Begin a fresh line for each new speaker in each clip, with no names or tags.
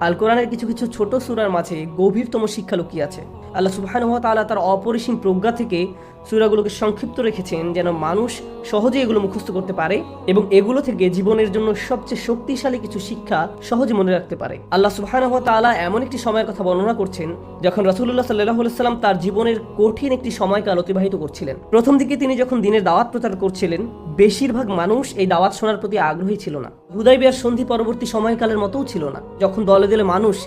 আল কোরআনের কিছু কিছু ছোট সূরার মাঝে গভীরতম শিক্ষা লুকিয়ে আছে। আল্লাহ সুবহানাহু ওয়া তাআলা তার অপরিসীম প্রজ্ঞা থেকে সূরাগুলোকে সংক্ষিপ্ত রেখেছেন যেন মানুষ সহজে এগুলো মুখস্থ করতে পারে এবং এগুলো থেকে জীবনের জন্য সবচেয়ে শক্তিশালী কিছু শিক্ষা সহজে মনে রাখতে পারে। আল্লাহ সুবহানাহু ওয়া তাআলা এমন একটি সময়ের কথা বর্ণনা করছেন যখন রাসূলুল্লাহ সাল্লাল্লাহু আলাইহি ওয়াসাল্লাম তার জীবনের কঠিন একটি সময়কাল অতিবাহিত করছিলেন। প্রথম দিকে তিনি যখন দ্বীনের দাওয়াত প্রচার করছিলেন, বেশিরভাগ মানুষ এই দাওয়াত শোনার প্রতি আগ্রহী ছিল না। হুদায়বিয়ার সন্ধি পরবর্তী সময়কালের মতোও ছিল না, যখন দলে দলে মানুষ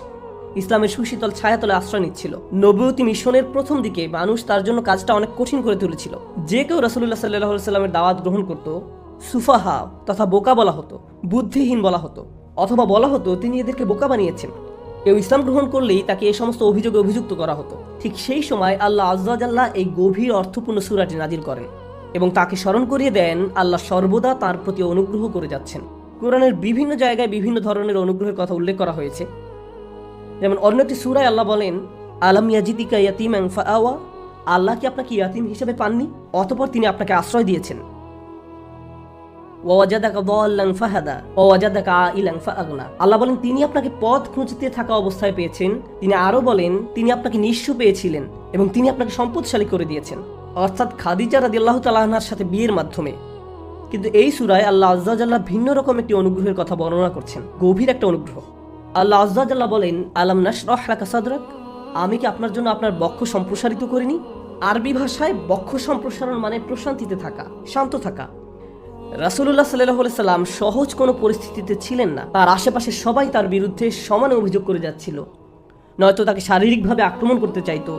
ইসলামের সুশীতল ছায়াতলে আশ্রয় নিচ্ছিল। নবুয়তি মিশনের প্রথম দিকে মানুষ তার জন্য কাজটা অনেক কঠিন করে তুলেছিল। যে কেউ রাসূলুল্লাহ সাল্লাল্লাহু আলাইহি ওয়াসাল্লামের দাওয়াত গ্রহণ করত, সুফাহা তথা বোকা বলা হতো, বুদ্ধিহীন বলা হতো, অথবা বলা হতো তিনি এদেরকে বোকা বানিয়েছেন। কেউ ইসলাম গ্রহণ করলেই তাকে এই সমস্ত অভিযোগে অভিযুক্ত করা হতো। ঠিক সেই সময় আল্লাহ আযজা ওয়া জাল্লা এই গভীর অর্থপূর্ণ সূরাটি নাজিল করেন এবং তাকে স্মরণ করিয়ে দেন আল্লাহ সর্বদা তার প্রতি অনুগ্রহ করে যাচ্ছেন। কোরআনের বিভিন্ন জায়গায় বিভিন্ন ধরনের অনুগ্রহের কথা উল্লেখ করা হয়েছে। যেমন অন্য একটি সূরায় আল্লাহ বলেন, আলাম ইয়াজিদিকা ইয়াতীমান ফাআওয়া, আল্লাহ কি আপনাকে ইয়াতীম হিসেবে পাননি, অতঃপর তিনি আপনাকে আশ্রয় দিয়েছেন। ওয়া ওয়াজাদাকা দাল্লান ফাহাদা ওয়া ওয়াজাদাকা আইলান ফাআগনা, আল্লাহ বলেন তিনি আপনাকে পথ খুঁজতে থাকা অবস্থায় পেয়েছেন। তিনি আরো বলেন তিনি আপনাকে নিঃস্ব পেয়েছিলেন এবং তিনি আপনাকে সম্পদশালী করে দিয়েছেন, অর্থাৎ খাদিজা রাদিয়াল্লাহু তাআলা আনহার সাথে বিয়ের মাধ্যমে। কিন্তু এই সূরায় আল্লাহ আযজা ওয়া জাল্লা ভিন্ন রকম একটি অনুগ্রহের কথা বর্ণনা করছেন, গভীর একটা অনুগ্রহ। আল্লাহ আযজা ওয়া জাল্লা বলেন, আলাম নাশরাহ লাকা সাদরাক, আমি কি আপনার জন্য আপনার বক্ষ সম্প্রসারিত করিনি। আরবি ভাষায় বক্ষ সম্প্রসারণ মানে প্রশান্তিতে থাকা, শান্ত থাকা। রাসূলুল্লাহ সাল্লাল্লাহু আলাইহি সাল্লাম সহজ কোনো পরিস্থিতিতে ছিলেন না। তার আশেপাশে সবাই তার বিরুদ্ধে সমানে অভিযোগ করে যাচ্ছিল, নয়তো তাকে শারীরিকভাবে আক্রমণ করতে চাইতো।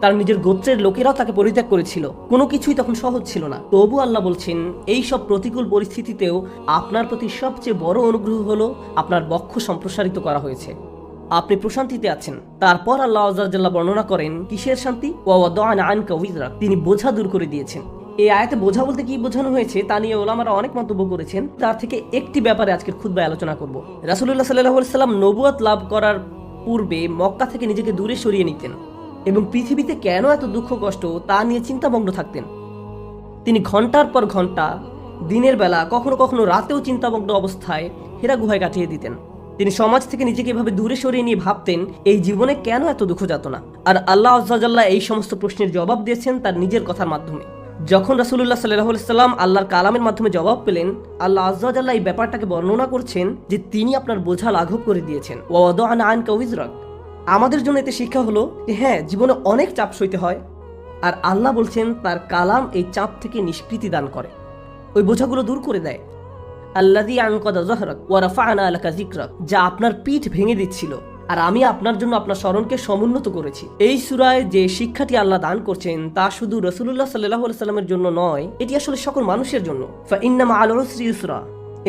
তার নিজের গোত্রের লোকেরাও তাকে পরিত্যাগ করেছিল। কোনো কিছুই তখন সহজ ছিল না। তবু আল্লাহ বলছেন এই সব প্রতিকূল পরিস্থিতিতেও আপনার প্রতি সবচেয়ে বড় অনুগ্রহ হলো আপনার বক্ষ সম্প্রসারিত করা হয়েছে, আপনি প্রশান্তিতে আছেন। তারপর আল্লাহ আযজা ওয়া জাল্লা বর্ণনা করেন কিসের শান্তি, ওয়া ওয়াদা'না আনকা উযরাক, তিনি বোঝা দূর করে দিয়েছেন। এই আয়াতে বোঝা বলতে কি বোঝানো হয়েছে তা নিয়ে ওলামারা অনেক মন্তব্য করেছেন। তার থেকে একটি ব্যাপারে আজকের খুতবায় আলোচনা করব। রাসূলুল্লাহ সাল্লাল্লাহু আলাইহি সাল্লাম নবুয়ত লাভ করার পূর্বে মক্কা থেকে নিজেকে দূরে সরিয়ে নিতেন এবং পৃথিবীতে কেন এত দুঃখ কষ্ট তা নিয়ে চিন্তামগ্ন থাকতেন। তিনি ঘন্টার পর ঘন্টা দিনের বেলা, কখনো কখনো রাতেও চিন্তামগ্ন অবস্থায় হেরা গুহায় কাটিয়ে দিতেন। তিনি সমাজ থেকে নিজেকে এভাবে দূরে সরিয়ে নিয়ে ভাবতেন এই জীবনে কেন এত দুঃখ যাতনা। আর আল্লাহ আযজা ওয়া জাল্লা এই সমস্ত প্রশ্নের জবাব দিয়েছেন তার নিজের কথার মাধ্যমে। যখন রাসূলুল্লাহ সাল্লাল্লাহু আলাইহি সাল্লাম আল্লাহর কালামের মাধ্যমে জবাব পেলেন, আল্লাহ আযজা ওয়া জাল্লা এই ব্যাপারটাকে বর্ণনা করছেন যে তিনি আপনার বোঝা লাঘব করে দিয়েছেন। ওয়া ওয়াদা'না আনকা উযরাক, আমাদের জন্য এতে শিক্ষা হলো যে হ্যাঁ, জীবনে অনেক চাপ সইতে হয়, আর আল্লাহ বলছেন তার কালাম এই চাপ থেকে নিষ্কৃতি দান করে, ওই বোঝাগুলো দূর করে দেয়। আল্লাযী আনকাযা যাহরাক ওয়া রাফা'না লাকা যিকরাক, যা আপনার পিঠ ভেঙে দিচ্ছিল আর আমি আপনার জন্য আপনার স্মরণকে সমুন্নত করেছি। এই সূরায় যে শিক্ষাটি আল্লাহ দান করছেন তা শুধু রাসূলুল্লাহ সাল্লাল্লাহু আলাইহি সাল্লামের জন্য নয়, এটি আসলে সকল মানুষের জন্য। ফা ইন্না মা'আল উসরি ইউসরা,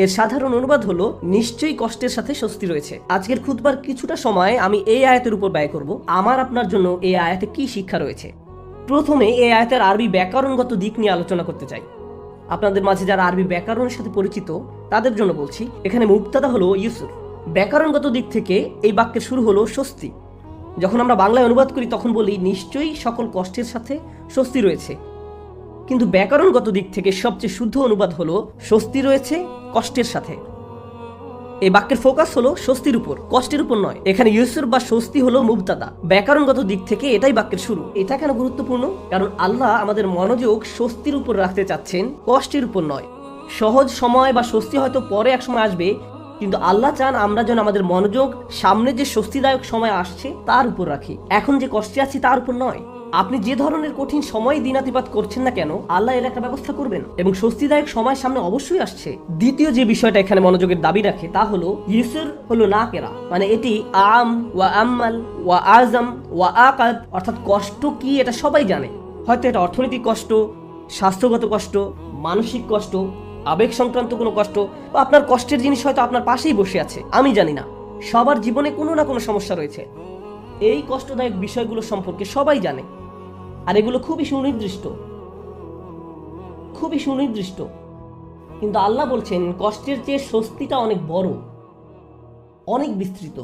এর সাধারণ অনুবাদ হলো নিশ্চয়ই কষ্টের সাথে স্বস্তি রয়েছে। আজকের খুতবার কিছুটা সময় আমি এই আয়াতের উপর ব্যয় করব। আমার আপনার জন্য এই আয়াতে কি শিক্ষা রয়েছে। প্রথমে এই আয়াতের আরবি ব্যাকরণগত দিক নিয়ে আলোচনা করতে চাই। আপনাদের মাঝে যারা আরবি ব্যাকরণের সাথে পরিচিত তাদের জন্য বলছি, এখানে মুবতাদা হলো ইউসুর। ব্যাকরণগত দিক থেকে এই বাক্যের শুরু হলো স্বস্তি। যখন আমরা বাংলায় অনুবাদ করি তখন বলি নিশ্চয়ই সকল কষ্টের সাথে স্বস্তি রয়েছে, কিন্তু ব্যাকরণগত দিক থেকে সবচেয়ে শুদ্ধ অনুবাদ হলো স্বস্তি রয়েছে কষ্টের সাথে। এই বাক্যের ফোকাস হলো স্বস্তির উপর, কষ্টের উপর নয়। এখানে ইউসুর বা স্বস্তি হলো মুবতাদা, ব্যাকরণগত দিক থেকে এটাই বাক্যের শুরু। এটা কেন গুরুত্বপূর্ণ? কারণ আল্লাহ আমাদের মনোযোগ স্বস্তির উপর রাখতে চাচ্ছেন, কষ্টের উপর নয়। সহজ সময় বা স্বস্তি হয়তো পরে এক সময় আসবে, কিন্তু আল্লাহ চান আমরা যেন আমাদের মনোযোগ সামনে যে স্বস্তিদায়ক সময় আসছে তার উপর রাখি, এখন যে কষ্টে আছি তার উপর নয়। আপনি যে ধরনের কঠিন সময় দিনাতিপাত করছেন না কেন, আল্লাহ এর একটা ব্যবস্থা করবেন এবং স্বস্তিদায়ক সময় সামনে অবশ্যই আসছে। দ্বিতীয় যে বিষয়টা এখানে মনোযোগের দাবি রাখে তা হলো ইউসুর হলো নাকেরা, মানে এটি আম ওয়া আম্মাল ওয়া আজম ওয়া আকাদ, অর্থাৎ কষ্ট কি এটা সবাই জানে। হয়তো এটা অর্থনৈতিক কষ্ট, স্বাস্থ্যগত কষ্ট, মানসিক কষ্ট, আবেগ সংক্রান্ত কোনো কষ্ট, বা আপনার কষ্টের জিনিস হয়তো আপনার পাশেই বসে আছে, আমি জানি না। সবার জীবনে কোনো না কোনো সমস্যা রয়েছে। এই কষ্টদায়ক বিষয়গুলো সম্পর্কে সবাই জানে, আর এগুলো খুবই সুনির্দিষ্ট, খুবই সুনির্দিষ্ট। কিন্তু আল্লাহ বলছেন কষ্টের চেয়ে স্বস্তিটা অনেক বড়, অনেক বিস্তৃত।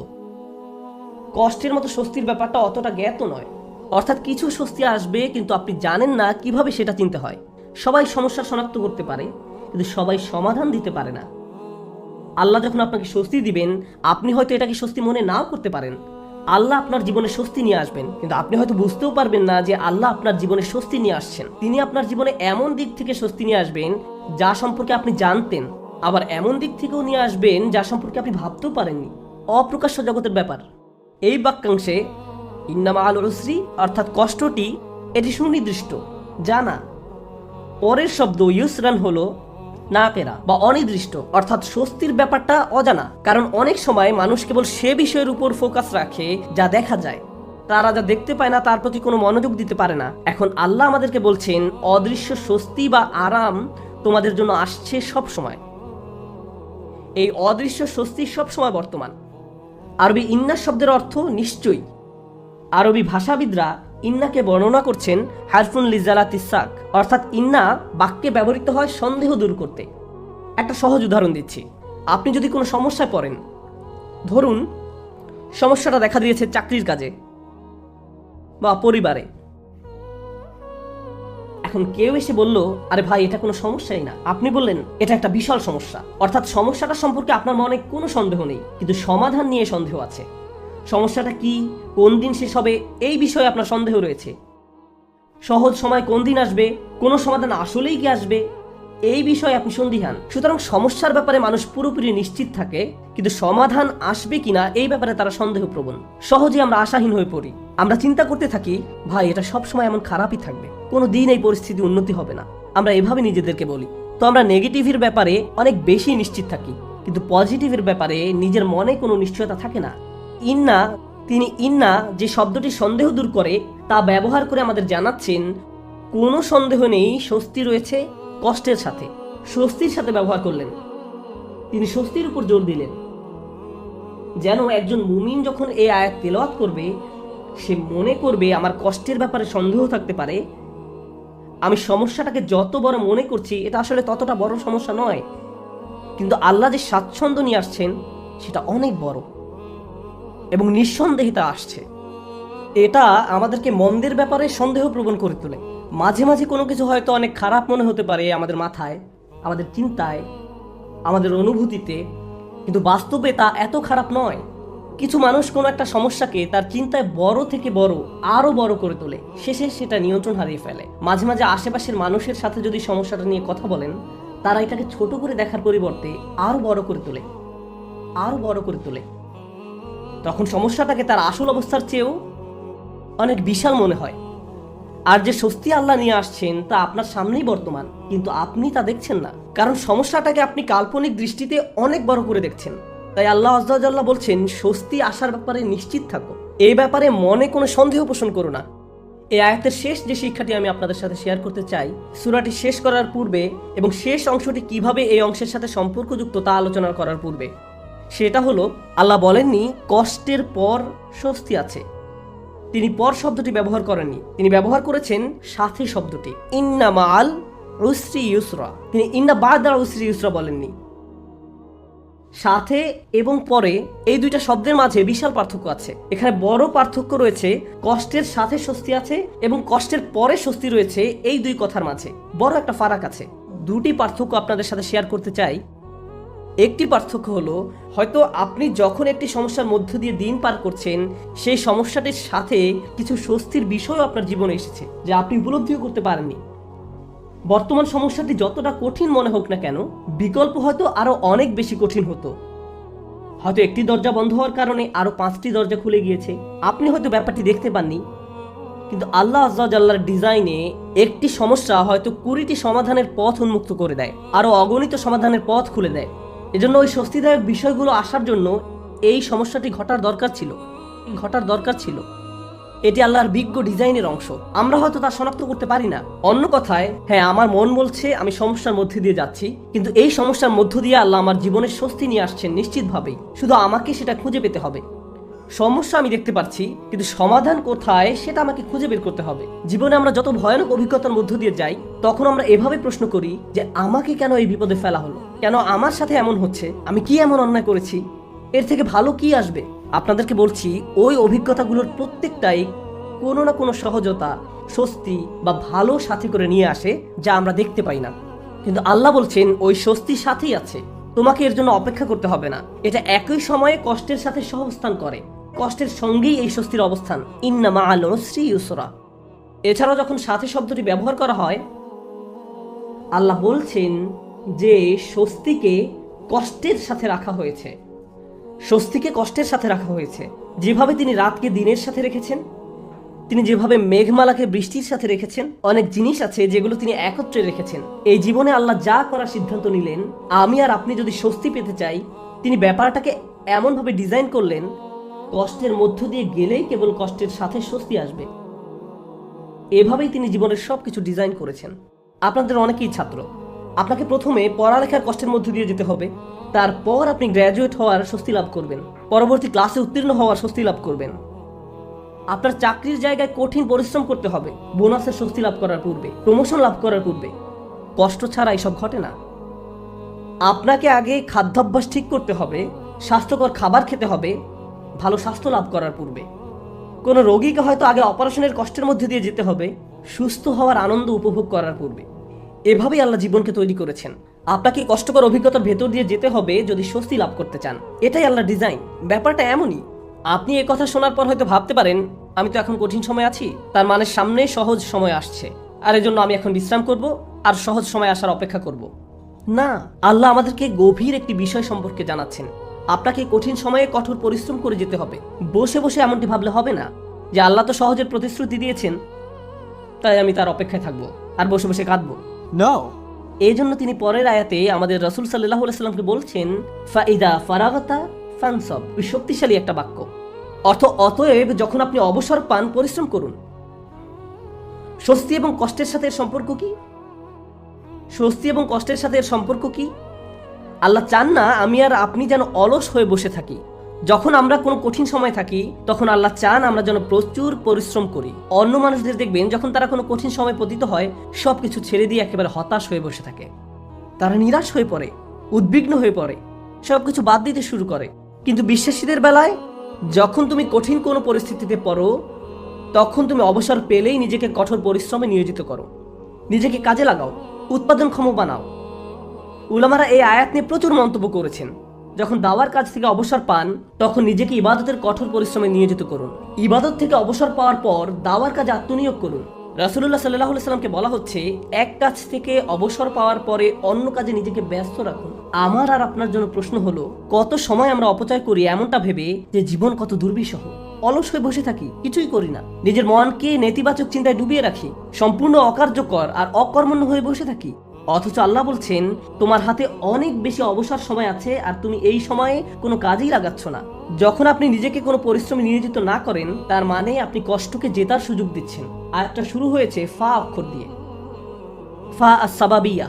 কষ্টের মতো স্বস্তির ব্যাপারটা অতটা জ্ঞাত নয়। অর্থাৎ কিছু স্বস্তি আসবে কিন্তু আপনি জানেন না কিভাবে সেটা চিনতে হয়। সবাই সমস্যা শনাক্ত করতে পারে কিন্তু সবাই সমাধান দিতে পারে না। আল্লাহ যখন আপনাকে স্বস্তি দিবেন, আপনি হয়তো এটাকে স্বস্তি মনে নাও করতে পারেন। আল্লাহ আপনার জীবনে স্বস্তি নিয়ে আসবেন, কিন্তু আপনি হয়তো বুঝতেও পারবেন না যে আল্লাহ আপনার জীবনে স্বস্তি নিয়ে আসছেন। তিনি আপনার জীবনে এমন দিক থেকে স্বস্তি নিয়ে আসবেন যা সম্পর্কে আপনি জানতেন, আবার এমন দিক থেকেও নিয়ে আসবেন যা সম্পর্কে আপনি ভাবতেও পারেননি। অপ্রকাশ্য জগতের ব্যাপার। এই বাক্যাংশে ইন্না মাআল উসরি অর্থাৎ কষ্টটি এটি সুনির্দিষ্ট, জানা। পরের শব্দ ইউসরান হলো নাকেরা বা অনির্দিষ্ট, অর্থাৎ স্বস্তির ব্যাপারটা অজানা। কারণ অনেক সময় মানুষ কেবল সে বিষয়ের উপর ফোকাস রাখে যা দেখা যায়, তারা যা দেখতে পায় না তার প্রতি কোনো মনোযোগ দিতে পারে না। এখন আল্লাহ আমাদেরকে বলছেন অদৃশ্য স্বস্তি বা আরাম তোমাদের জন্য আসছে সব সময়। এই অদৃশ্য স্বস্তি সব সময় বর্তমান। আরবি ইন্না শব্দের অর্থ নিশ্চয়ই। আরবি ভাষাবিদরা ইন্নাকে বর্ণনা করছেন হারফুন লিজালাতিস সাক, অর্থাৎ ইন্না বাক্যে ব্যবহৃত হয় সন্দেহ দূর করতে। একটা সহজ উদাহরণ দিচ্ছি। আপনি যদি কোনো সমস্যায় পড়েন, ধরুন সমস্যাটা দেখা দিয়েছে চাকরির কাজে বা পরিবারে। এখন কেউ এসে বলল, আরে ভাই এটা কোনো সমস্যাই না। আপনি বললেন এটা একটা বিশাল সমস্যা, অর্থাৎ সমস্যাটা সম্পর্কে আপনার মনে কোনো সন্দেহ নেই, কিন্তু সমাধান নিয়ে সন্দেহ আছে। সমস্যাটা কি, কোন দিন শেষ হবে, এই বিষয়ে আপনার সন্দেহ রয়েছে। সহজ সময় কোন দিন আসবে, কোনো সমাধান আসলেই কি আসবে, এই বিষয়ে আপনি সন্দিহান। সুতরাং সমস্যার ব্যাপারে মানুষ পুরোপুরি নিশ্চিত থাকে, কিন্তু সমাধান আসবে কিনা এই ব্যাপারে তারা সন্দেহপ্রবণ। সহজে আমরা আশাহীন হয়ে পড়ি। আমরা চিন্তা করতে থাকি, ভাই এটা সবসময় এমন খারাপই থাকবে, কোনো দিন এই পরিস্থিতি উন্নতি হবে না। আমরা এভাবে নিজেদেরকে বলি। তো আমরা নেগেটিভের ব্যাপারে অনেক বেশি নিশ্চিত থাকি, কিন্তু পজিটিভের ব্যাপারে নিজের মনে কোনো নিশ্চয়তা থাকে না। ইন্না যে শব্দটি সন্দেহ দূর করে তা ব্যবহার করে আমাদের জানাচ্ছেন কোনো সন্দেহ নেই, স্বস্তি রয়েছে কষ্টের সাথে। স্বস্তির সাথে ব্যবহার করলেন, তিনি স্বস্তির উপর জোর দিলেন। যেন একজন মুমিন যখন এই আয়াত তেলাওয়াত করবে, সে মনে করবে আমার কষ্টের ব্যাপারে সন্দেহ থাকতে পারে, আমি সমস্যাটাকে যত বড় মনে করছি এটা আসলে ততটা বড় সমস্যা নয়, কিন্তু আল্লাহ যে স্বাচ্ছন্দ্য নিয়ে আসছেন সেটা অনেক বড় এবং নিঃসন্দেহে তা আসছে। এটা আমাদেরকে মন্দের ব্যাপারে সন্দেহ প্রবণ করে তোলে। মাঝে মাঝে কোনো কিছু হয়তো অনেক খারাপ মনে হতে পারে আমাদের মাথায়, আমাদের চিন্তায়, আমাদের অনুভূতিতে, কিন্তু বাস্তবে তা এত খারাপ নয়। কিছু মানুষ কোনো একটা সমস্যাকে তার চিন্তায় বড় থেকে বড় আরো বড় করে তোলে, শেষে সেটা নিয়ন্ত্রণ হারিয়ে ফেলে। মাঝে মাঝে আশেপাশের মানুষের সাথে যদি সমস্যাটা নিয়ে কথা বলেন, তারা এটাকে ছোট করে দেখার পরিবর্তে আরো বড় করে তোলে, আরো বড় করে তোলে। তখন সমস্যাটাকে তার আসল অবস্থার চেয়েও অনেক বিশাল মনে হয়। আর যে স্বস্তি আল্লাহ নিয়ে আসছেন তা আপনার সামনেই বর্তমান, কিন্তু আপনি তা দেখছেন না, কারণ সমস্যাটাকে আপনি কাল্পনিক দৃষ্টিতে অনেক বড় করে দেখছেন। তাই আল্লাহ আযজা ওয়া জাল্লা বলছেন স্বস্তি আসার ব্যাপারে নিশ্চিত থাকো, এই ব্যাপারে মনে কোনো সন্দেহ পোষণ করো না। এই আয়াতের শেষ যে শিক্ষাটি আমি আপনাদের সাথে শেয়ার করতে চাই, সূরাটি শেষ করার পূর্বে এবং শেষ অংশটি কিভাবে এই অংশের সাথে সম্পর্কযুক্ত তা আলোচনা করার পূর্বে, সেটা হলো আল্লাহ বলেননি কষ্টের পর স্বস্তি আছে। তিনি পর শব্দটি ব্যবহার করেননি, তিনি ব্যবহার করেছেন সাথে শব্দটি, ইন্না মাআল উসরি ইউসরা। তিনি ইন্না বা'দাল উসরি ইউসরা বলেননি। সাথে এবং পরে এই দুইটা শব্দের মাঝে বিশাল পার্থক্য আছে। এখানে বড় পার্থক্য রয়েছে কষ্টের সাথে স্বস্তি আছে এবং কষ্টের পরে স্বস্তি রয়েছে, এই দুই কথার মাঝে বড় একটা ফারাক আছে। দুটি পার্থক্য আপনাদের সাথে শেয়ার করতে চাই। একটি পার্থক্য হলো, হয়তো আপনি যখন একটি সমস্যার মধ্য দিয়ে দিন পার করছেন, সেই সমস্যাটির সাথে কিছু স্বস্তির বিষয়ও আপনার জীবনে এসেছে যা আপনি উপলব্ধিও করতে পারেননি। বর্তমান সমস্যাটি যতটা কঠিন মনে হোক না কেন, বিকল্প হয়তো আরো অনেক বেশি কঠিন হতো। হয়তো একটি দরজা বন্ধ হওয়ার কারণে আরো 5টি দরজা খুলে গিয়েছে। আপনি হয়তো ব্যাপারটি দেখতে পাননি, কিন্তু আল্লাহ আযজা ওয়া জাল্লার ডিজাইনে একটি সমস্যা হয়তো 20টি সমাধানের পথ উন্মুক্ত করে দেয়, আরো অগণিত সমাধানের পথ খুলে দেয়। এজন্য ওই স্বস্তিদায়ক বিষয়গুলো আসার জন্য এই সমস্যাটি ঘটার দরকার ছিল। এটি আল্লাহর বিজ্ঞ ডিজাইনের অংশ। আমরা হয়তো তা শনাক্ত করতে পারি না। অন্য কথায়, হ্যাঁ, আমার মন বলছে আমি সমস্যার মধ্যে দিয়ে যাচ্ছি, কিন্তু এই সমস্যার মধ্য দিয়ে আল্লাহ আমার জীবনের স্বস্তি নিয়ে আসছেন নিশ্চিতভাবেই। শুধু আমাকে সেটা খুঁজে পেতে হবে। সমস্যা আমি দেখতে পাচ্ছি, কিন্তু সমাধান কোথায় সেটা আমাকে খুঁজে বের করতে হবে। জীবনে আমরা যত ভয়ানক অভিজ্ঞতার মধ্য দিয়ে যাই, তখন আমরা এভাবে প্রশ্ন করি যে আমাকে কেন এই বিপদে ফেলা হলো, কেন আমার সাথে এমন হচ্ছে, আমি কি এমন অন্যায় করেছি, এর থেকে ভালো কি আসবে। আপনাদেরকে বলছি, ওই অভিজ্ঞতাগুলোর প্রত্যেকটাই কোনো না কোনো সহজতা, স্বস্তি বা ভালো সাথে করে নিয়ে আসে, যা আমরা দেখতে পাই না। কিন্তু আল্লাহ বলছেন ওই স্বস্তির সাথেই আছে তোমাকে এর জন্য অপেক্ষা করতে হবে না। এটা একই সময়ে কষ্টের সাথে সহাবস্থান করে, কষ্টের সঙ্গেই এই স্বস্তির অবস্থান। ইন্না মাআল উসরি ইউসরা। এছাড়াও যখন সাথে শব্দটি ব্যবহার করা হয়, আল্লাহ বলছেন যে স্বস্তিকে কষ্টের সাথে রাখা হয়েছে, স্বস্তিকে কষ্টের সাথে রাখা হয়েছে। যেভাবে তিনি রাতকে দিনের সাথে রেখেছেন, তিনি যেভাবে মেঘমালাকে বৃষ্টির সাথে রেখেছেন, অনেক জিনিস আছে যেগুলো তিনি একত্রে রেখেছেন। এই জীবনে আল্লাহ যা করার সিদ্ধান্ত নিলেন, আমি আর আপনি যদি স্বস্তি পেতে চাই, তিনি ব্যাপারটাকে এমনভাবে ডিজাইন করলেন, কষ্টের মধ্য দিয়ে গেলেই কেবল কষ্টের সাথে স্বস্তি আসবে। এভাবেই তিনি জীবনের সবকিছু ডিজাইন করেছেন। আপনাদের অনেকেই ছাত্র, আপনাকে প্রথমে পড়ালেখার কষ্টের মধ্য দিয়ে যেতে হবে, তারপর আপনি গ্র্যাজুয়েট হওয়ার স্বস্তি লাভ করবেন, পরবর্তী ক্লাসে উত্তীর্ণ হওয়ার স্বস্তি লাভ করবেন। আপনার চাকরির জায়গায় কঠিন পরিশ্রম করতে হবে বোনাসের স্বস্তি লাভ করার পূর্বে, প্রমোশন লাভ করার পূর্বে। কষ্ট ছাড়া এসব ঘটে না। আপনাকে আগে খাদ্যাভ্যাস ঠিক করতে হবে, স্বাস্থ্যকর খাবার খেতে হবে ভালো স্বাস্থ্য লাভ করার পূর্বে। কোনো রোগীকে হয়তো আগে অপারেশনের কষ্টের মধ্যে দিয়ে যেতে হবে সুস্থ হওয়ার আনন্দ উপভোগ করার পূর্বে। এভাবেই আল্লাহ জীবনকে তৈরি করেছেন। আপনাকে কষ্টকর অভিজ্ঞতার ভেতর দিয়ে যেতে হবে যদি স্বস্তি লাভ করতে চান। এটাই আল্লাহ ডিজাইন। ব্যাপারটা এমনই। আপনি এই কথা শোনার পর হয়তো ভাবতে পারেন, আমি তো এখন কঠিন সময় আছি, তার মানে সামনে সহজ সময় আসছে, আর এজন্য আমি এখন বিশ্রাম করব আর সহজ সময় আসার অপেক্ষা করব। না, আল্লাহ আমাদেরকে গভীর একটি বিষয় সম্পর্কে জানাচ্ছেন। আপনাকে কঠিন সময়ে কঠোর পরিশ্রম করে যেতে হবে। বসে বসে এমনটি ভাবলে হবে না যে আল্লাহ তো সহজের প্রতিশ্রুতি দিয়েছেন, তাই আমি তার অপেক্ষায় থাকবো আর বসে বসে কাঁদবো।
No.
এই জন্য তিনি পরের আয়াতে আমাদের রাসূল সাল্লাল্লাহু আলাইহি সাল্লামকে বলছেন, ফাইদা ফারাগাতা ফানসাব। শক্তিশালী একটা বাক্য। অতএব যখন আপনি অবসর পান পরিশ্রম করুন। স্বস্তি এবং কষ্টের সাথে এর সম্পর্ক কি? স্বস্তি এবং কষ্টের সাথে এর সম্পর্ক কি? আল্লাহ চান না আমি আর আপনি যেন অলস হয়ে বসে থাকি। যখন আমরা কোনো কঠিন সময় থাকি, তখন আল্লাহ চান আমরা যেন প্রচুর পরিশ্রম করি। অন্য মানুষদের দেখবেন যখন তারা কোনো কঠিন সময় পতিত হয়, সবকিছু ছেড়ে দিয়ে একেবারে হতাশ হয়ে বসে থাকে। তারা নিরাশ হয়ে পড়ে, উদ্বিগ্ন হয়ে পড়ে, সবকিছু বাদ দিতে শুরু করে। কিন্তু বিশ্বাসীদের বেলায় যখন তুমি কঠিন কোনো পরিস্থিতিতে পড়ো, তখন তুমি অবসর পেলেই নিজেকে কঠোর পরিশ্রমে নিয়োজিত করো, নিজেকে কাজে লাগাও, উৎপাদনক্ষম বানাও। উলামারা এই আয়াত নিয়ে প্রচুর মন্তব্য করেছেন। যখন দাওয়ার কাজ থেকে অবসর পান, তখন নিজেকে ইবাদতের কঠোর পরিশ্রমে নিয়োজিত করুন। ইবাদত থেকে অবসর পাওয়ার পর দাওয়ার কাজে আত্মনিয়োগ করুন। রাসূলুল্লাহ সাল্লাল্লাহু আলাইহি সাল্লামকে বলা হচ্ছে, এক কাজ থেকে অবসর পাওয়ার পরে অন্য কাজে নিজেকে ব্যস্ত রাখুন। আমার আর আপনার জন্য প্রশ্ন হলো, কত সময় আমরা অপচয় করি এমনটা ভেবে যে জীবন কত দুর্বিষহ। অলস হয়ে বসে থাকি, কিছুই করি না, নিজের মনকে নেতিবাচক চিন্তায় ডুবিয়ে রাখি, সম্পূর্ণ অকার্যকর আর অকর্মণ্য হয়ে বসে থাকি। অথচ আল্লাহ বলছেন, তোমার হাতে অনেক বেশি অবসর সময় আছে আর তুমি এই সময়ে কোনো কাজেই লাগাচ্ছ না। যখন আপনি নিজেকে কোনো পরিশ্রমে নিয়োজিত না করেন, তার মানে আপনি কষ্টকে জেতার সুযোগ দিচ্ছেন। আয়াতটা শুরু হয়েছে ফা অক্ষর দিয়ে, ফা আস-সাবাবিয়া,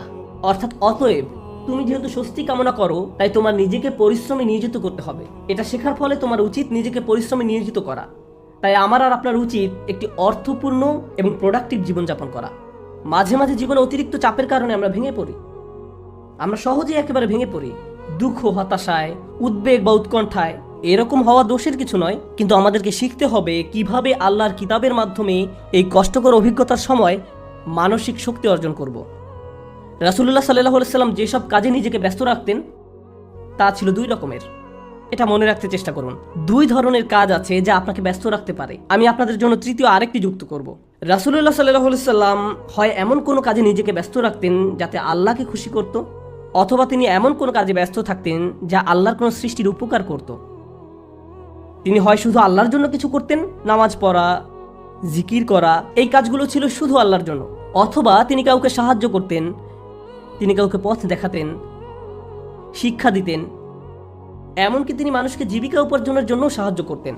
অর্থাৎ অতএব। তুমি যেহেতু স্বস্তি কামনা করো, তাই তোমার নিজেকে পরিশ্রমে নিয়োজিত করতে হবে। এটা শেখার ফলে তোমার উচিত নিজেকে পরিশ্রমে নিয়োজিত করা। তাই আমার আর আপনার উচিত একটি অর্থপূর্ণ এবং প্রোডাক্টিভ জীবনযাপন করা। মাঝে মাঝে জীবনে অতিরিক্ত চাপের কারণে আমরা ভেঙে পড়ি। আমরা সহজেই একেবারে ভেঙে পড়ি, দুঃখ, হতাশায়, উদ্বেগ বা উৎকণ্ঠায়। এরকম হওয়া দোষের কিছু নয়, কিন্তু আমাদেরকে শিখতে হবে কিভাবে আল্লাহর কিতাবের মাধ্যমে এই কষ্টকর অভিজ্ঞতার সময় মানসিক শক্তি অর্জন করব। রাসূলুল্লাহ সাল্লাল্লাহু আলাইহি সাল্লাম যেসব কাজে নিজেকে ব্যস্ত রাখতেন তা ছিল দুই রকমের। এটা মনে রাখতে চেষ্টা করুন। দুই ধরনের কাজ আছে যা আপনাকে ব্যস্ত রাখতে পারে। আমি আপনাদের জন্য তৃতীয় আরেকটি যুক্ত করব। রাসূলুল্লাহ সাল্লাল্লাহু আলাইহি সাল্লাম হয় এমন কোনো কাজে নিজেকে ব্যস্ত রাখতেন যাতে আল্লাহকে খুশি করত, অথবা তিনি এমন কোনো কাজে ব্যস্ত থাকতেন যা আল্লাহর কোনো সৃষ্টির উপকার করত। তিনি হয় শুধু আল্লাহর জন্য কিছু করতেন, নামাজ পড়া, জিকির করা, এই কাজগুলো ছিল শুধু আল্লাহর জন্য, অথবা তিনি কাউকে সাহায্য করতেন, তিনি কাউকে পথ দেখাতেন, শিক্ষা দিতেন, এমনকি তিনি মানুষকে জীবিকা উপার্জনের জন্য সাহায্য করতেন।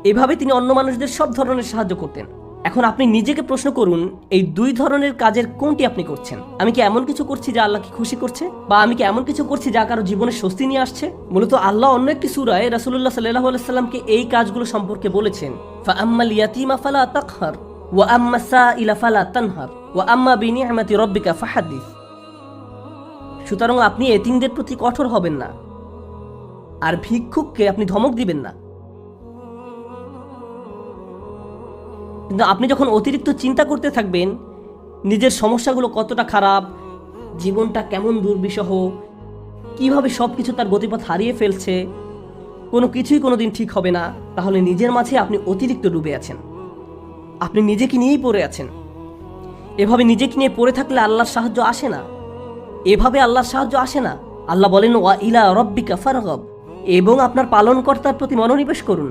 এভাবে তিনি অন্য মানুষদের সব ধরনের সাহায্য করতেন। এখন আপনি নিজেকে প্রশ্ন করুন, এই দুই ধরনের কাজের কোনটি আপনি করছেন? আমি কি এমন কিছু করছি যা আল্লাহকে খুশি করছে, বা আমি কি এমন কিছু করছি যা কারো জীবনে স্বস্তি নিয়ে আসছে? মূলত আল্লাহ অন্য একটি সূরায় রাসূলুল্লাহ সাল্লাল্লাহু আলাইহি সাল্লামকে এই কাজগুলো সম্পর্কে বলেছেন, ফাআম্মাল ইয়াতীমা ফালা তাকহার ওয়া আম্মাস সাইলা ফালা তানহার ওয়া আম্মা বিনিআমাতি রাব্বিকা ফাহাদ্দিস। সুতরাং আপনি এতিমদের প্রতি কঠোর হবেন না, আর ভিক্ষুককে আপনি ধমক দিবেন না। কিন্তু আপনি যখন অতিরিক্ত চিন্তা করতে থাকবেন নিজের সমস্যাগুলো কতটা খারাপ, জীবনটা কেমন দুর্বিষহ, কিভাবে সবকিছু তার গতিপথ হারিয়ে ফেলছে, কোনো কিছুই কোনোদিন ঠিক হবে না, তাহলে নিজের মাঝে আপনি অতিরিক্ত ডুবে আছেন, আপনি নিজেকে নিয়েই পড়ে আছেন। এভাবে নিজেকে নিয়ে পড়ে থাকলে আল্লাহর সাহায্য আসে না, এভাবে আল্লাহর সাহায্য আসে না। আল্লাহ বলেন ওয়া ইলা রব্বিকা ফারগাব, এবং আপনার পালনকর্তার প্রতি মনোনিবেশ করুন।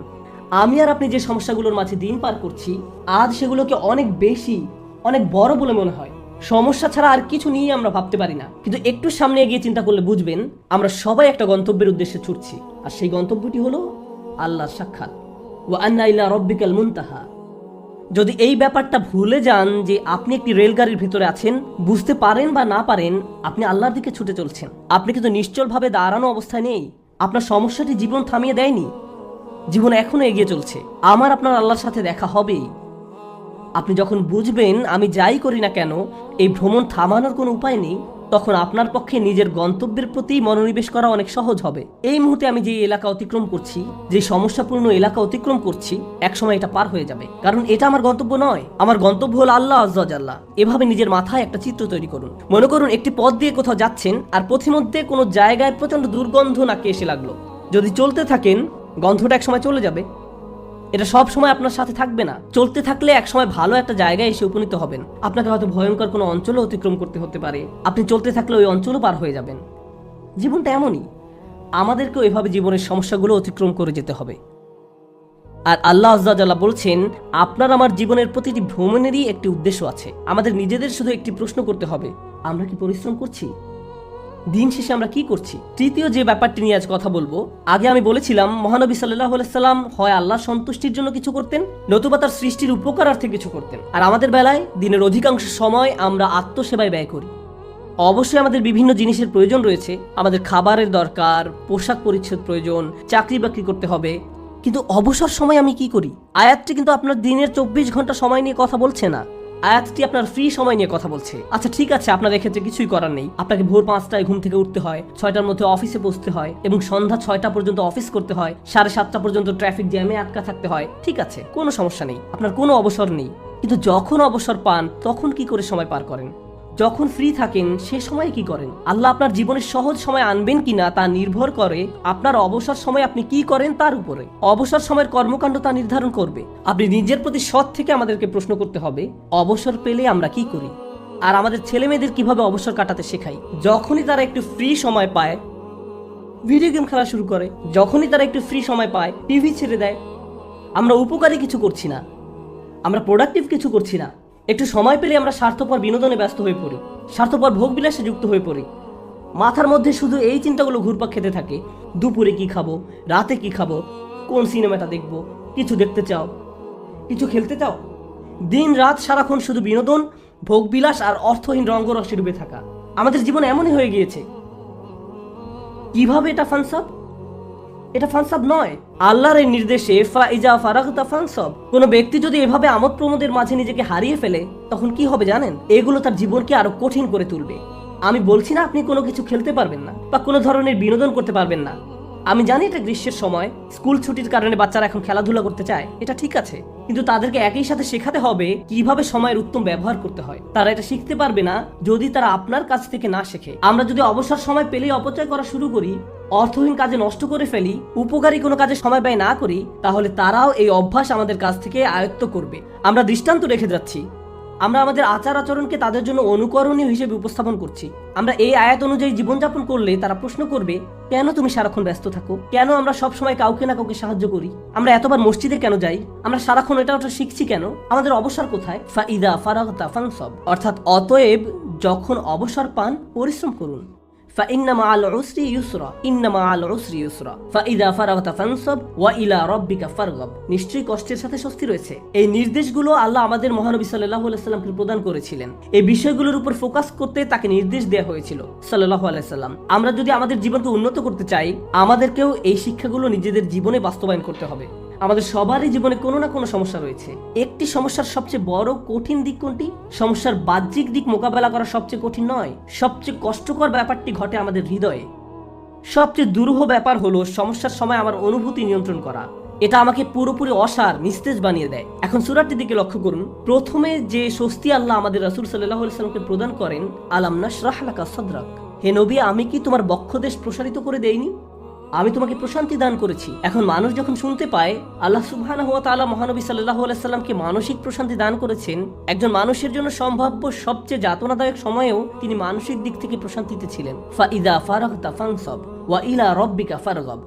আমি আর আপনি যে সমস্যাগুলোর মাঝে দিন পার করছি, আজ সেগুলোকে অনেক বেশি, অনেক বড় বলে মনে হয়। সমস্যা ছাড়া আর কিছু নিয়ে আমরা ভাবতে পারি না, কিন্তু একটু সামনে এগিয়ে চিন্তা করলে বুঝবেন আমরা সবাই একটা গন্তব্যের উদ্দেশ্যে ছুটছি, আর সেই গন্তব্যটি হলো আল্লাহর সাক্ষাৎ। ওয়া আন্না ইলা রব্বিকাল মুনতাহা। যদি এই ব্যাপারটা ভুলে যান যে আপনি একটি রেলগাড়ির ভিতরে আছেন, বুঝতে পারেন বা না পারেন আপনি আল্লাহর দিকে ছুটে চলছেন, আপনি কিন্তু নিশ্চলভাবে দাঁড়ানো অবস্থায় নেই। আপনার সমস্যাটি জীবন থামিয়ে দেয়নি, জীবন এখনো এগিয়ে চলছে। আমার আপনার আল্লাহর সাথে দেখা হবেই। আপনি যখন বুঝবেন আমি যাই করি না কেন এই ভ্রমণ থামানোর কোনো উপায় নেই, তখন আপনার পক্ষে নিজের গন্তব্যের প্রতি মনোনিবেশ করা অনেক সহজ হবে। এই মুহূর্তে আমি যে এলাকা অতিক্রম করছি, যে সমস্যাপূর্ণ এলাকা অতিক্রম করছি, একসময় এটা পার হয়ে যাবে, কারণ এটা আমার গন্তব্য নয়। আমার গন্তব্য হলো আল্লাহ আজ্জা ওয়া জাল্লা। এভাবে নিজের মাথায় একটা চিত্র তৈরি করুন। মনে করুন একটি পথ দিয়ে কোথাও যাচ্ছেন, আর পথিমধ্যে কোনো জায়গায় প্রচন্ড দুর্গন্ধ নাকে এসে লাগলো। যদি চলতে থাকেন, গন্ধটা একসময় চলে যাবে, এটা সব সময় আপনার সাথে থাকবে না। চলতে থাকলে একসময় ভালো একটা জায়গায় এসে উপনীত হবেন। আপনাকে হয়তো ভয়ঙ্কর কোনো অঞ্চলও অতিক্রম করতে হতে পারে, আপনি চলতে থাকলে ওই অঞ্চলও পার হয়ে যাবেন। জীবনটা এমনই, আমাদেরকেও এভাবে জীবনের সমস্যাগুলো অতিক্রম করে যেতে হবে। আর আল্লাহ আজ্জা ওয়া জাল্লা বলছেন আপনার আমার জীবনের প্রতিটি ভ্রমণেরই একটি উদ্দেশ্য আছে। আমাদের নিজেদের শুধু একটি প্রশ্ন করতে হবে, আমরা কি পরিশ্রম করছি? দিন শেষে আমরা কি করছি? তৃতীয় যে ব্যাপারটি নিয়ে আজ কথা বলবো, আগে আমি বলেছিলাম মহানবী সাল্লাল্লাহু আলাইহি সাল্লাম হয় আল্লাহর সন্তুষ্টির জন্য কিছু করতেন, নতুবা তার সৃষ্টির উপকারার্থে কিছু করতেন। আর আমাদের বেলায় দিনের অধিকাংশ সময় আমরা আত্মসেবায় ব্যয় করি। অবশ্যই আমাদের বিভিন্ন জিনিসের প্রয়োজন রয়েছে, আমাদের খাবারের দরকার, পোশাক পরিচ্ছদ প্রয়োজন, চাকরি বাকরি করতে হবে, কিন্তু অবসর সময় আমি কি করি? আয়াতটি কিন্তু আপনার দিনের 24 ঘন্টা সময় নিয়ে কথা বলছে না, আয়াতটি আপনার ফ্রি সময় নিয়ে কথা বলছে। আচ্ছা ঠিক আছে, আপনার এক্ষেত্রে কিছুই করার নেই, আপনাকে ভোর 5টায় ঘুম থেকে উঠতে হয়, 6টার মধ্যে অফিসে পৌঁছতে হয়, এবং সন্ধ্যা 6টা পর্যন্ত অফিস করতে হয়, 7:30 পর্যন্ত ট্রাফিক জ্যামে আটকা থাকতে হয়। ঠিক আছে, কোনো সমস্যা নেই, আপনার কোনো অবসর নেই। কিন্তু যখন অবসর পান তখন কি করে সময় পার করেন? যখন ফ্রি থাকেন সে সময় কি করেন? আল্লাহ আপনার জীবনের সহজ সময় আনবেন কিনা তা নির্ভর করে আপনার অবসর সময় আপনি কি করেন তার উপরে। অবসর সময়ের কর্মকাণ্ড তা নির্ধারণ করবে। আপনি নিজের প্রতি সৎ থেকে আমাদেরকে প্রশ্ন করতে হবে, অবসর পেলে আমরা কি করি? আর আমাদের ছেলে মেয়েদের কিভাবে অবসর কাটাতে শেখাই? যখনই তারা একটু ফ্রি সময় পায় ভিডিও গেম খেলা শুরু করে, যখনই তারা একটু ফ্রি সময় পায় টিভি ছেড়ে দেয়। আমরা উপকারী কিছু করছি না, আমরা প্রোডাক্টিভ কিছু করছি না। একটু সময় পেলে আমরা স্বার্থপর বিনোদনে ব্যস্ত হয়ে পড়ি, স্বার্থপর ভোগবিলাসে যুক্ত হয়ে পড়ি। মাথার মধ্যে শুধু এই চিন্তাগুলো ঘুরপাক খেতে থাকে, দুপুরে কি খাবো, রাতে কি খাবো, কোন সিনেমাটা দেখবো। কিছু দেখতে চাও, কিছু খেলতে চাও, দিন রাত সারাক্ষণ শুধু বিনোদন, ভোগবিলাস আর অর্থহীন রঙ্গরসে ডুবে থাকা। আমাদের জীবন এমনই হয়ে গিয়েছে। কিভাবে এটা ফানসাব? এটা ফানসাব নয়, আল্লাহর এই নির্দেশে ফাইজা ফারাগতা ফানসাব। কোনো ব্যক্তি যদি এভাবে আমোদ প্রমোদের মাঝে নিজেকে হারিয়ে ফেলে তখন কি হবে জানেন? এগুলো তার জীবনকে আরো কঠিন করে তুলবে। আমি বলছি না আপনি কোনো কিছু খেলতে পারবেন না বা কোনো ধরনের বিনোদন করতে পারবেন না। আমি জানি এটা গ্রীষ্মের সময়, স্কুল ছুটির কারণে বাচ্চারা এখন খেলাধুলা করতে চায়, এটা ঠিক আছে, কিন্তু তাদেরকে একই সাথে শেখাতে হবে কিভাবে সময়ের উত্তম ব্যবহার করতে হয়। তারা এটা শিখতে পারবে না যদি তারা আপনার কাছ থেকে না শেখে। আমরা যদি অবসর সময় পেলেই অপচয় করা শুরু করি, অর্থহীন কাজে নষ্ট করে ফেলি, উপকারী কোনো কাজে সময় ব্যয় না করি, তাহলে তারাও এই অভ্যাস আমাদের কাছ থেকে আয়ত্ত করবে। আমরা দৃষ্টান্ত রেখে যাচ্ছি, আমরা আমাদের আচার আচরণকে তাদের জন্য অনুকরণীয় হিসেবে উপস্থাপন করছি। আমরা এই আয়াত অনুযায়ী জীবনযাপন করলে তারা প্রশ্ন করবে, কেন তুমি সারাক্ষণ ব্যস্ত থাকো? কেন আমরা সব সময় কাউকে না কাউকে সাহায্য করি? আমরা এতবার মসজিদে কেন যাই? আমরা সারাক্ষণ এটা ওটা শিখছি কেন? আমাদের অবসর কোথায়? ফাইদা ফারাগতা ফানসাব, অর্থাৎ অতএব যখন অবসর পান পরিশ্রম করুন। فإن مع العسر يسرا إن مع العسر يسرا فإذا فرغت فانصب وإلى ربك فارغب। নিশ্চয়ই কষ্টের সাথে স্বস্তি রয়েছে। এই নির্দেশগুলো আল্লাহ আমাদের মহানবী সাল্লাল্লাহু আলাইহি সাল্লামকে প্রদান করেছিলেন। এই বিষয়গুলোর উপর ফোকাস করতে তাকে নির্দেশ দেওয়া হয়েছিল সাল্লাল্লাহু আলাইহি সাল্লাম। আমরা যদি আমাদের জীবনকে উন্নত করতে চাই, আমাদেরকেও এই শিক্ষাগুলো নিজেদের জীবনে বাস্তবায়ন করতে হবে। আমাদের সবারই জীবনে কোনো না কোনো সমস্যা রয়েছে। একটি সমস্যার সবচেয়ে বড় কঠিন দিক কোনটি? সমস্যার বাহ্যিক দিক মোকাবেলা করা সবচেয়ে কঠিন নয়, সবচেয়ে কষ্টকর ব্যাপারটি ঘটে আমাদের হৃদয়ে। সবচেয়ে দুরূহ ব্যাপার হলো সমস্যার সময় আমার অনুভূতি নিয়ন্ত্রণ করা। এটা আমাকে পুরোপুরি অসার, নিস্তেজ বানিয়ে দেয়। এখন সূরাটির দিকে লক্ষ্য করুন। প্রথমে যে স্বস্তি আল্লাহ আমাদের রাসূল সাল্লাল্লাহু আলাইহি ওয়াসাল্লামকে প্রদান করেন, আলাম নাশরাহ লাকা সাদরাক, হে নবী, আমি কি তোমার বক্ষদেশ প্রসারিত করে দেইনি? আমি তোমাকে প্রশান্তি দান করেছি। এখন মানুষ যখন শুনতে পায় আল্লাহ সুবহানাহু ওয়া তাআলা মহানবী সাল্লাল্লাহু আলাইহি সাল্লামকে মানসিক প্রশান্তি দান করেছেন, একজন মানুষের জন্য সম্ভাব্য সবচেয়ে যাতনাদায়ক সময়েও তিনি মানসিক দিক থেকে প্রশান্তিতে ছিলেন। ফাইদা ফারাগতা ফানসাব ওয়া ইলা রাব্বিকা ফারগাব।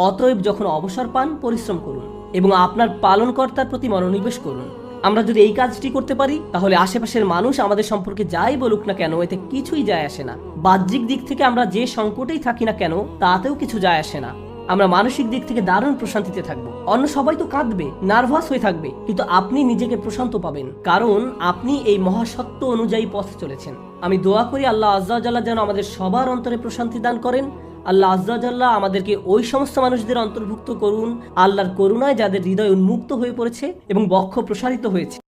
অতএব যখন অবসর পান পরিশ্রম করুন এবং আপনার পালনকর্তার প্রতি মনোনিবেশ করুন। আমরা যদি এই কাজটি করতে পারি তাহলে আশেপাশের মানুষ আমাদের সম্পর্কে যাই বলুক না কেন এতে কিছুই যায় আসে না। বাহ্যিক দিক থেকে আমরা যে সংকটেই থাকি না কেন তাতেও কিছু যায় আসে না। আমরা মানসিক দিক থেকে দারুণ প্রশান্তিতে থাকবো। অন্য সবাই তো কাঁদবে, নার্ভাস হয়ে থাকবে, কিন্তু আপনি নিজেকে প্রশান্ত পাবেন, কারণ আপনি এই মহাসত্য অনুযায়ী পথে চলেছেন। আমি দোয়া করি আল্লাহ আজ্জা ওয়া জাল্লা যেন আমাদের সবার অন্তরে প্রশান্তি দান করেন। আল্লাহ আজ্জা ওয়া জাল্লা আমাদেরকে ওই সমস্ত মানুষদের অন্তর্ভুক্ত করুন আল্লাহর করুণায় যাদের হৃদয় উন্মুক্ত হয়ে পড়েছে এবং বক্ষ প্রসারিত হয়েছে।